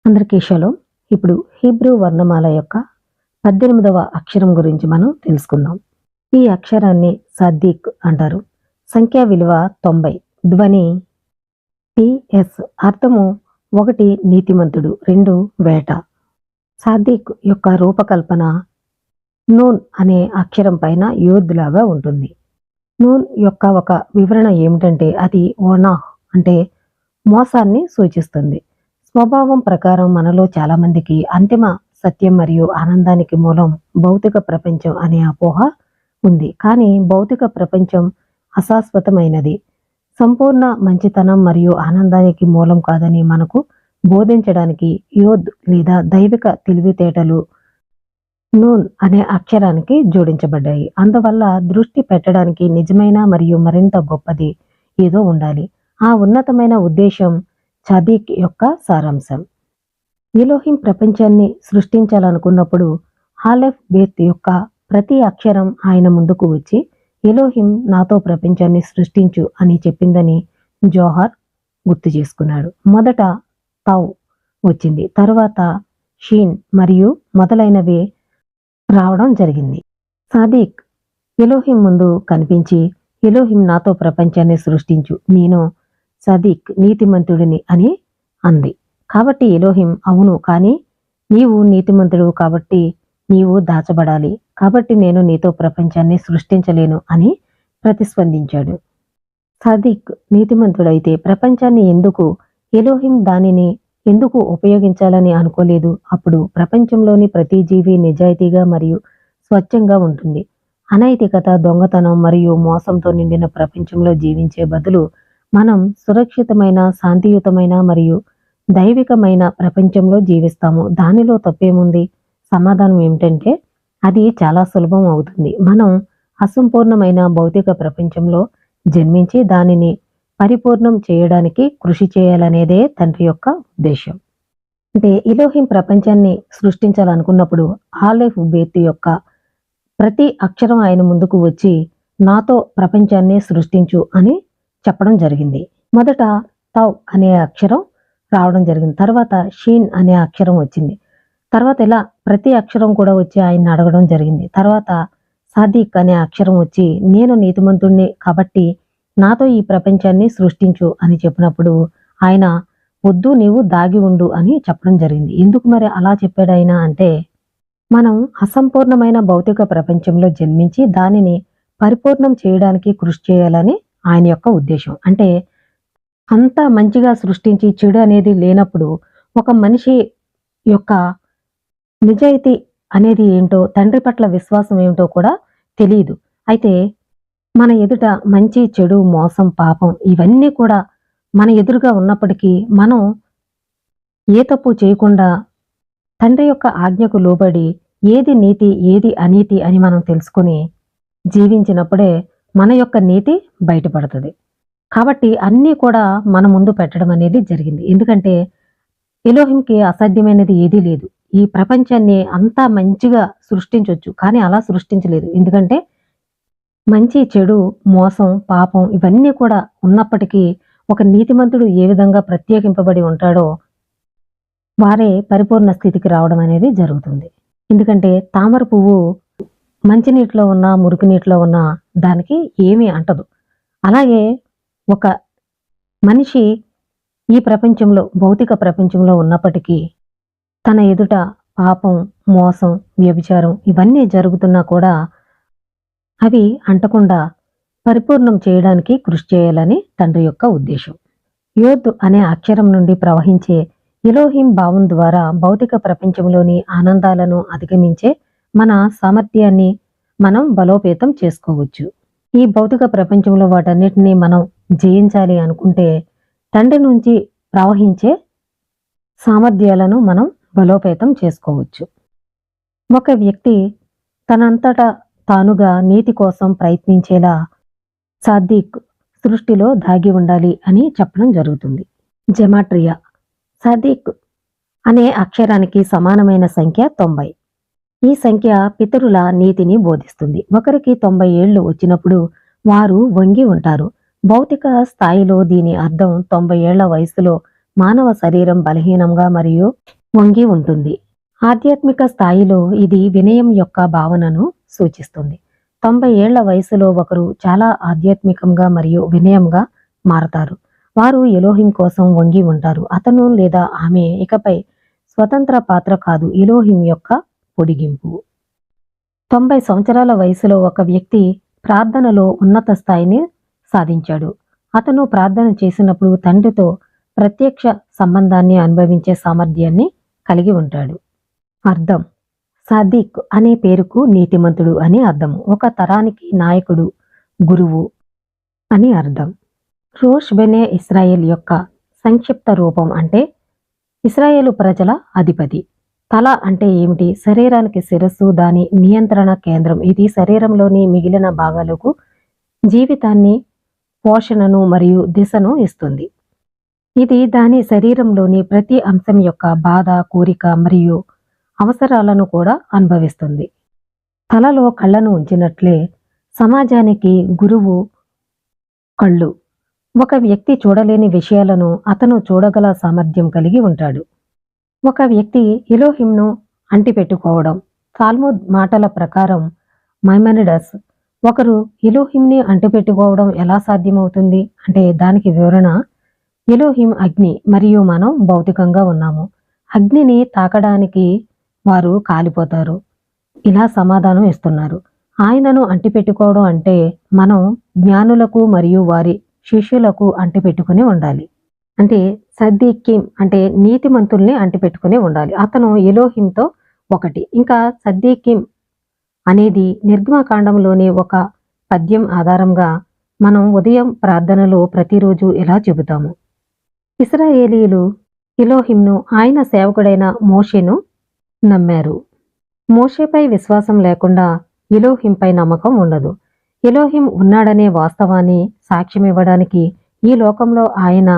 అందరికీ షలో. ఇప్పుడు హీబ్రూ వర్ణమాల యొక్క 18వ అక్షరం గురించి మనం తెలుసుకుందాం. ఈ అక్షరాన్ని సద్దీక్ అంటారు. సంఖ్యా విలువ 90. ధ్వని టిఎస్. అర్థము 1 నీతిమంతుడు, 2 వేట. సాద్దీక్ యొక్క రూపకల్పన నూన్ అనే అక్షరం పైన యోధులాగా ఉంటుంది. నూన్ యొక్క ఒక వివరణ ఏమిటంటే అది ఓనాహ్ అంటే మోసాన్ని సూచిస్తుంది. స్వభావం ప్రకారం మనలో చాలా మందికి అంతిమ సత్యం మరియు ఆనందానికి మూలం భౌతిక ప్రపంచం అనే అపోహ ఉంది. కానీ భౌతిక ప్రపంచం అశాశ్వతమైనది, సంపూర్ణ మంచితనం మరియు ఆనందానికి మూలం కాదని మనకు బోధించడానికి యోద్ లేదా దైవిక తెలివితేటలు నూన్ అనే అక్షరానికి జోడించబడ్డాయి. అందువల్ల దృష్టి పెట్టడానికి నిజమైన మరియు మరింత గొప్పది ఏదో ఉండాలి. ఆ ఉన్నతమైన ఉద్దేశం చదీక్ యొక్క సారాంశం. ఎలోహిం ప్రపంచాన్ని సృష్టించాలనుకున్నప్పుడు హాలెఫ్ బేత్ యొక్క ప్రతి అక్షరం ఆయన ముందుకు వచ్చి ఎలోహిం నాతో ప్రపంచాన్ని సృష్టించు అని చెప్పిందని జోహార్ గుర్తు చేసుకున్నాడు. మొదట తౌ వచ్చింది, తరువాత షీన్ మరియు మొదలైనవి రావడం జరిగింది. సాదీక్ ఎలోహిం ముందు కనిపించి ఎలోహిం నాతో ప్రపంచాన్ని సృష్టించు, నేను సదీక్ నీతిమంతుడిని అని అంది. కాబట్టి ఎలోహిం అవును, కానీ నీవు నీతిమంతుడు కాబట్టి నీవు దాచబడాలి, కాబట్టి నేను నీతో ప్రపంచాన్ని సృష్టించలేను అని ప్రతిస్పందించాడు. సదీక్ నీతిమంతుడైతే ప్రపంచాన్ని ఎలోహిం దానిని ఎందుకు ఉపయోగించాలని అనుకోలేదు? అప్పుడు ప్రపంచంలోని ప్రతి జీవి నిజాయితీగా మరియు స్వచ్ఛంగా ఉంటుంది. అనైతికత, దొంగతనం మరియు మోసంతో నిండిన ప్రపంచంలో జీవించే బదులు మనం సురక్షితమైన, శాంతియుతమైన మరియు దైవికమైన ప్రపంచంలో జీవిస్తాము. దానిలో తప్పేముంది? సమాధానం ఏమిటంటే అది చాలా సులభం అవుతుంది. మనం అసంపూర్ణమైన భౌతిక ప్రపంచంలో జన్మించి దానిని పరిపూర్ణం చేయడానికి కృషి చేయాలనేదే తండ్రి యొక్క ఉద్దేశం. అంటే ఎలోహిం ప్రపంచాన్ని సృష్టించాలనుకున్నప్పుడు ఆలెఫ్ బేత్ యొక్క ప్రతి అక్షరం ఆయన ముందుకు వచ్చి నాతో ప్రపంచాన్ని సృష్టించు అని చెప్పడం జరిగింది. మొదట తౌ అనే అక్షరం రావడం జరిగింది, తర్వాత షీన్ అనే అక్షరం వచ్చింది, తర్వాత ఇలా ప్రతి అక్షరం కూడా వచ్చి ఆయన్ని అడగడం జరిగింది. తర్వాత సాదీక్ అనే అక్షరం వచ్చి నేను నీతిమంతుణ్ణి కాబట్టి నాతో ఈ ప్రపంచాన్ని సృష్టించు అని చెప్పినప్పుడు ఆయన వద్దు, నీవు దాగి ఉండు అని చెప్పడం జరిగింది. ఎందుకు మరి అలా చెప్పాడు ఆయన అంటే, మనం అసంపూర్ణమైన భౌతిక ప్రపంచంలో జన్మించి దానిని పరిపూర్ణం చేయడానికి కృషి చేయాలని ఆయన యొక్క ఉద్దేశం. అంటే అంత మంచిగా సృష్టించి చెడు అనేది లేనప్పుడు ఒక మనిషి యొక్క నిజాయితీ అనేది ఏంటో, తండ్రి పట్ల విశ్వాసం ఏమిటో కూడా తెలియదు. అయితే మన ఎదుట మంచి, చెడు, మోసం, పాపం ఇవన్నీ కూడా మన ఎదురుగా ఉన్నప్పటికీ మనం ఏ తప్పు చేయకుండా తండ్రి యొక్క ఆజ్ఞకు లోబడి ఏది నీతి ఏది అనీతి అని మనం తెలుసుకుని జీవించినప్పుడే మన యొక్క నీతి బయటపడుతుంది. కాబట్టి అన్నీ కూడా మన ముందు పెట్టడం అనేది జరిగింది. ఎందుకంటే ఎలోహింకి అసాధ్యమైనది ఏదీ లేదు. ఈ ప్రపంచాన్ని అంతా మంచిగా సృష్టించవచ్చు, కానీ అలా సృష్టించలేదు. ఎందుకంటే మంచి, చెడు, మోసం, పాపం ఇవన్నీ కూడా ఉన్నప్పటికీ ఒక నీతిమంతుడు ఏ విధంగా ప్రత్యేకింపబడి ఉంటాడో వారే పరిపూర్ణ స్థితికి రావడం అనేది జరుగుతుంది. ఎందుకంటే తామర పువ్వు మంచినీటిలో ఉన్న, మురికి నీటిలో ఉన్న దానికి ఏమీ అంటదు. అలాగే ఒక మనిషి ఈ ప్రపంచంలో, భౌతిక ప్రపంచంలో ఉన్నప్పటికీ తన ఎదుట పాపం, మోసం, వ్యభిచారం ఇవన్నీ జరుగుతున్నా కూడా అవి అంటకుండా పరిపూర్ణం చేయడానికి కృషి చేయాలని తండ్రి యొక్క ఉద్దేశం. యోద్ అనే అక్షరం నుండి ప్రవహించే ఎలోహిం భావం ద్వారా భౌతిక ప్రపంచంలోని ఆనందాలను అధిగమించే మన సామర్థ్యాన్ని మనం బలోపేతం చేసుకోవచ్చు. ఈ భౌతిక ప్రపంచంలో వాటన్నిటినీ మనం జయించాలి అనుకుంటే తండ్రి నుంచి ప్రవహించే సామర్థ్యాలను మనం బలోపేతం చేసుకోవచ్చు. ఒక వ్యక్తి తనంతటా తానుగా నీతి కోసం ప్రయత్నించేలా సాద్దీక్ సృష్టిలో దాగి ఉండాలి అని చెప్పడం జరుగుతుంది. జెమాట్రియా. సాద్దీక్ అనే అక్షరానికి సమానమైన సంఖ్య 90. ఈ సంఖ్య పితరుల నీతిని బోధిస్తుంది. ఒకరికి 90 ఏళ్లు వచ్చినప్పుడు వారు వంగి ఉంటారు. భౌతిక స్థాయిలో దీని అర్థం 90 ఏళ్ల వయసులో మానవ శరీరం బలహీనంగా మరియు వంగి ఉంటుంది. ఆధ్యాత్మిక స్థాయిలో ఇది వినయం యొక్క భావనను సూచిస్తుంది. 90 ఏళ్ల వయసులో ఒకరు చాలా ఆధ్యాత్మికంగా మరియు వినయంగా మారతారు. వారు ఎలోహిం కోసం వంగి ఉంటారు. అతను లేదా ఆమె ఇకపై స్వతంత్ర పాత్ర కాదు, ఎలోహిం యొక్క పొడిగింపు. 90 సంవత్సరాల వయసులో ఒక వ్యక్తి ప్రార్థనలో ఉన్నత స్థాయిని సాధించాడు. అతను ప్రార్థన చేసినప్పుడు తండ్రితో ప్రత్యక్ష సంబంధాన్ని అనుభవించే సామర్థ్యాన్ని కలిగి ఉంటాడు. అర్థం: సాదిక్ అనే పేరుకు నీతిమంతుడు అని అర్థం. ఒక తరానికి నాయకుడు, గురువు అని అర్థం. రోష్ బెనే ఇస్రాయేల్ యొక్క సంక్షిప్త రూపం అంటే ఇస్రాయేలు ప్రజల అధిపతి. తల అంటే ఏమిటి? శరీరానికి శిరస్సు, దాని నియంత్రణ కేంద్రం. ఇది శరీరంలోని మిగిలిన భాగాలకు జీవితాన్ని, పోషణను మరియు దిశను ఇస్తుంది. ఇది దాని శరీరంలోని ప్రతి అంశం యొక్క బాధ, కోరిక మరియు అవసరాలను కూడా అనుభవిస్తుంది. తలలో కళ్ళను ఉంచినట్లే సమాజానికి గురువు కళ్ళు. ఒక వ్యక్తి చూడలేని విషయాలను అతను చూడగల సామర్థ్యం కలిగి ఉంటాడు. ఒక వ్యక్తి ఎలోహింను అంటిపెట్టుకోవడం. తాల్ముద్ మాటల ప్రకారం మైమనిడస్, ఒకరు ఎలోహింని అంటిపెట్టుకోవడం ఎలా సాధ్యమవుతుంది అంటే దానికి వివరణ: ఎలోహిం అగ్ని మరియు మనం భౌతికంగా ఉన్నాము. అగ్నిని తాకడానికి వారు కాలిపోతారు. ఇలా సమాధానం ఇస్తున్నారు. ఆయనను అంటిపెట్టుకోవడం అంటే మనం జ్ఞానులకు మరియు వారి శిష్యులకు అంటిపెట్టుకుని ఉండాలి. అంటే సద్దీకిం అంటే నీతిమంతుల్ని అంటిపెట్టుకుని ఉండాలి. అతను ఎలోహింతో ఒకటి. ఇంకా సద్దీకిం అనేది నిర్గమకాండంలోని ఒక పద్యం ఆధారంగా మనం ఉదయం ప్రార్థనలో ప్రతిరోజు ఇలా చెబుతాము. ఇశ్రాయేలీయులు ఎలోహింను, ఆయన సేవకుడైన మోషేను నమ్మారు. మోషేపై విశ్వాసం లేకుండా ఎలోహింపై నమ్మకం ఉండదు. ఎలోహిం ఉన్నాడనే వాస్తవాన్ని సాక్ష్యమివ్వడానికి ఈ లోకంలో ఆయన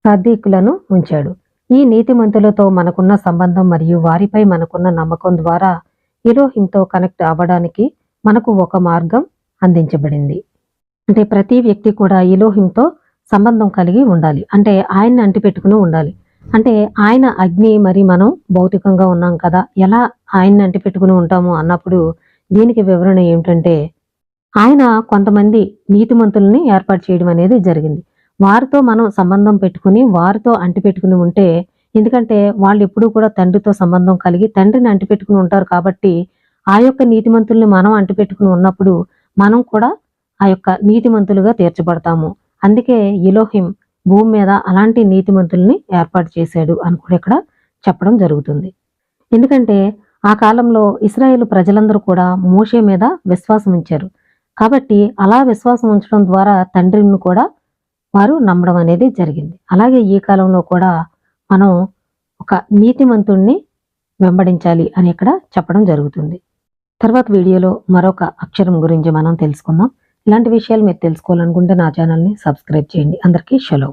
సద్దీకులను ఉంచాడు. ఈ నీతిమంతులతో మనకున్న సంబంధం మరియు వారిపై మనకున్న నమ్మకం ద్వారా ఎలోహింతో కనెక్ట్ అవ్వడానికి మనకు ఒక మార్గం అందించబడింది. అంటే ప్రతి వ్యక్తి కూడా ఎలోహింతో సంబంధం కలిగి ఉండాలి. అంటే ఆయన్ని అంటిపెట్టుకుని ఉండాలి. అంటే ఆయన అగ్ని, మరి మనం భౌతికంగా ఉన్నాం కదా, ఎలా ఆయన్ని అంటిపెట్టుకుని ఉంటాము అన్నప్పుడు దీనికి వివరణ ఏమిటంటే ఆయన కొంతమంది నీతిమంతుల్ని ఏర్పాటు చేయడం అనేది జరిగింది. వారితో మనం సంబంధం పెట్టుకుని వారితో అంటిపెట్టుకుని ఉంటే, ఎందుకంటే వాళ్ళు ఎప్పుడూ కూడా తండ్రితో సంబంధం కలిగి తండ్రిని అంటిపెట్టుకుని ఉంటారు కాబట్టి ఆ యొక్క నీతిమంతుల్ని మనం అంటిపెట్టుకుని ఉన్నప్పుడు మనం కూడా ఆ యొక్క నీతిమంతులుగా తీర్చబడతాము. అందుకే ఎలోహిం భూమి మీద అలాంటి నీతిమంతుల్ని ఏర్పాటు చేశాడు అని కూడా ఇక్కడ చెప్పడం జరుగుతుంది. ఎందుకంటే ఆ కాలంలో ఇశ్రాయేలు ప్రజలందరూ కూడా మోషే మీద విశ్వాసం ఉంచారు. కాబట్టి అలా విశ్వాసం ఉంచడం ద్వారా తండ్రిని కూడా వారు నమ్మడం అనేది జరిగింది. అలాగే ఈ కాలంలో కూడా మనం ఒక నీతిమంతుణ్ణి వెంబడించాలి అని ఇక్కడ చెప్పడం జరుగుతుంది. తర్వాత వీడియోలో మరొక అక్షరం గురించి మనం తెలుసుకుందాం. ఇలాంటి విషయాలు మీరు తెలుసుకోవాలనుకుంటే నా ఛానల్ని సబ్స్క్రైబ్ చేయండి. అందరికీ షలో.